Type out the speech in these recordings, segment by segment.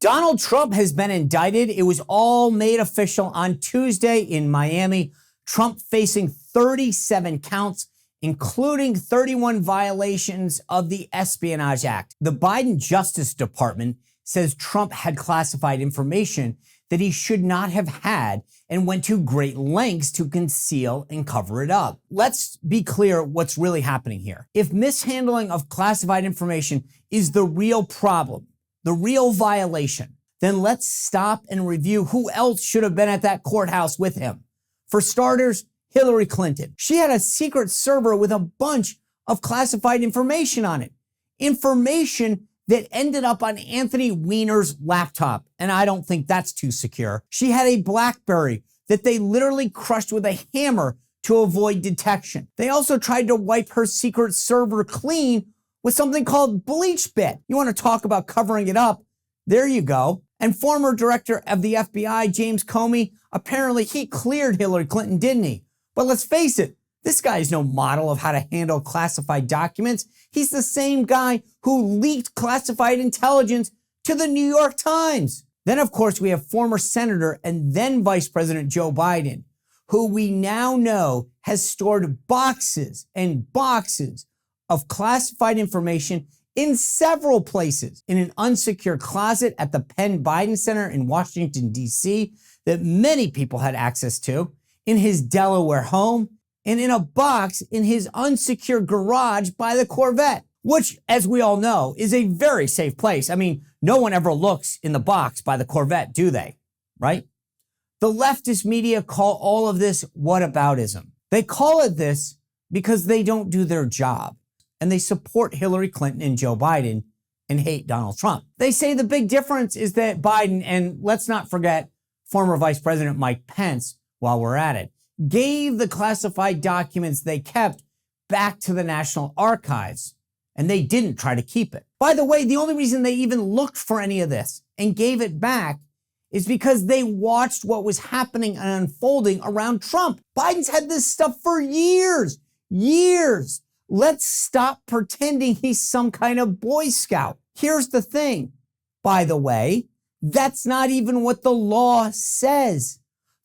Donald Trump has been indicted. It was all made official on Tuesday in Miami. Trump facing 37 counts, including 31 violations of the Espionage Act. The Biden Justice Department says Trump had classified information that he should not have had and went to great lengths to conceal and cover it up. Let's be clear what's really happening here. If mishandling of classified information is the real problem, the real violation, then let's stop and review who else should have been at that courthouse with him. For starters, Hillary Clinton. She had a secret server with a bunch of classified information on it. Information that ended up on Anthony Weiner's laptop, and I don't think that's too secure. She had a BlackBerry that they literally crushed with a hammer to avoid detection. They also tried to wipe her secret server clean with something called BleachBit. You want to talk about covering it up? There you go. And former director of the FBI, James Comey, apparently he cleared Hillary Clinton, didn't he? But let's face it, this guy is no model of how to handle classified documents. He's the same guy who leaked classified intelligence to the New York Times. Then, of course, we have former Senator and then Vice President Joe Biden, who we now know has stored boxes and boxes of classified information in several places, in an unsecured closet at the Penn Biden Center in Washington, D.C., that many people had access to, in his Delaware home, and in a box in his unsecured garage by the Corvette, which, as we all know, is a very safe place. I mean, no one ever looks in the box by the Corvette, do they? Right? The leftist media call all of this whataboutism. They call it this because they don't do their job, and they support Hillary Clinton and Joe Biden and hate Donald Trump. They say the big difference is that Biden, and let's not forget former Vice President Mike Pence, while we're at it, gave the classified documents they kept back to the National Archives, and they didn't try to keep it. By the way, the only reason they even looked for any of this and gave it back is because they watched what was happening and unfolding around Trump. Biden's had this stuff for years. Let's stop pretending he's some kind of Boy Scout. Here's the thing, by the way, that's not even what the law says.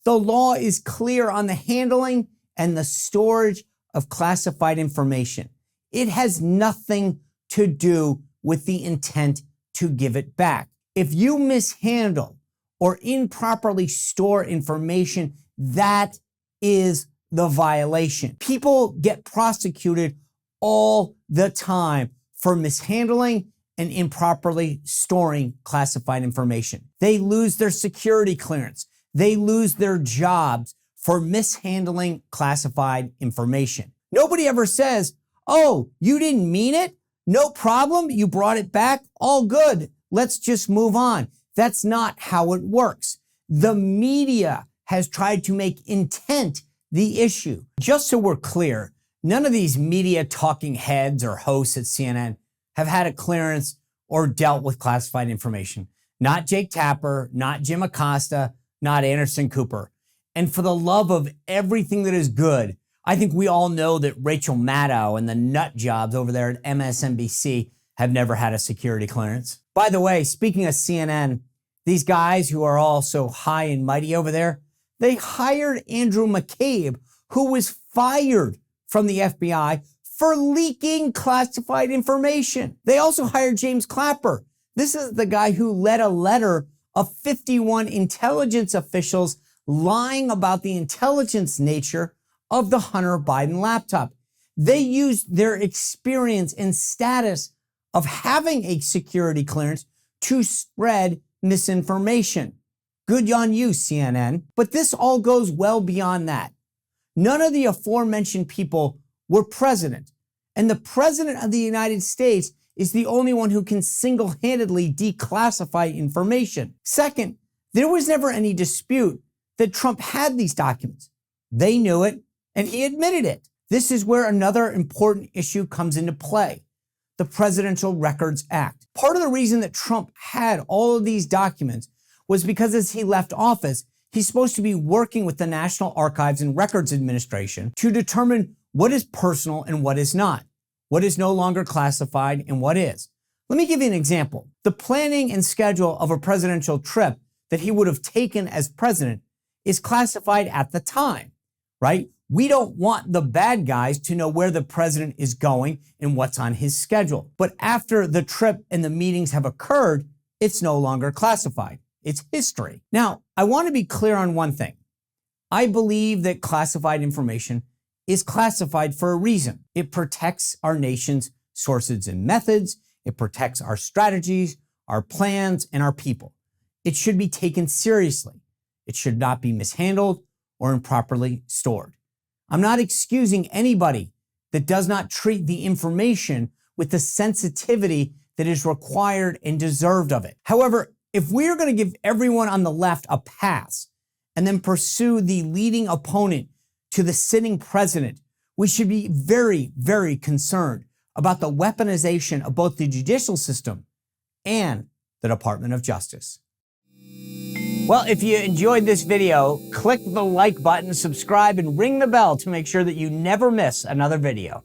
The law is clear on the handling and the storage of classified information. It has nothing to do with the intent to give it back. If you mishandle or improperly store information, that is the violation. People get prosecuted all the time for mishandling and improperly storing classified information. They lose their security clearance. They lose their jobs for mishandling classified information. Nobody ever says, oh, you didn't mean it? No problem. You brought it back. All good. Let's just move on. That's not how it works. The media has tried to make intent the issue. Just so we're clear, none of these media talking heads or hosts at CNN have had a clearance or dealt with classified information. Not Jake Tapper, not Jim Acosta, not Anderson Cooper. And for the love of everything that is good, I think we all know that Rachel Maddow and the nut jobs over there at MSNBC have never had a security clearance. By the way, speaking of CNN, these guys who are all so high and mighty over there, they hired Andrew McCabe, who was fired from the FBI for leaking classified information. They also hired James Clapper. This is the guy who led a letter of 51 intelligence officials lying about the intelligence nature of the Hunter Biden laptop. They used their experience and status of having a security clearance to spread misinformation. Good on you, CNN. But this all goes well beyond that. None of the aforementioned people were president, and the president of the United States is the only one who can single-handedly declassify information. Second, there was never any dispute that Trump had these documents. They knew it, and he admitted it. This is where another important issue comes into play, the Presidential Records Act. Part of the reason that Trump had all of these documents was because as he left office, he's supposed to be working with the National Archives and Records Administration to determine what is personal and what is not, what is no longer classified and what is. Let me give you an example. The planning and schedule of a presidential trip that he would have taken as president is classified at the time, right? We don't want the bad guys to know where the president is going and what's on his schedule. But after the trip and the meetings have occurred, it's no longer classified. It's history. Now, I want to be clear on one thing. I believe that classified information is classified for a reason. It protects our nation's sources and methods. It protects our strategies, our plans, and our people. It should be taken seriously. It should not be mishandled or improperly stored. I'm not excusing anybody that does not treat the information with the sensitivity that is required and deserved of it. However, if we're going to give everyone on the left a pass and then pursue the leading opponent to the sitting president, we should be very, very concerned about the weaponization of both the judicial system and the Department of Justice. Well, if you enjoyed this video, click the like button, subscribe, and ring the bell to make sure that you never miss another video.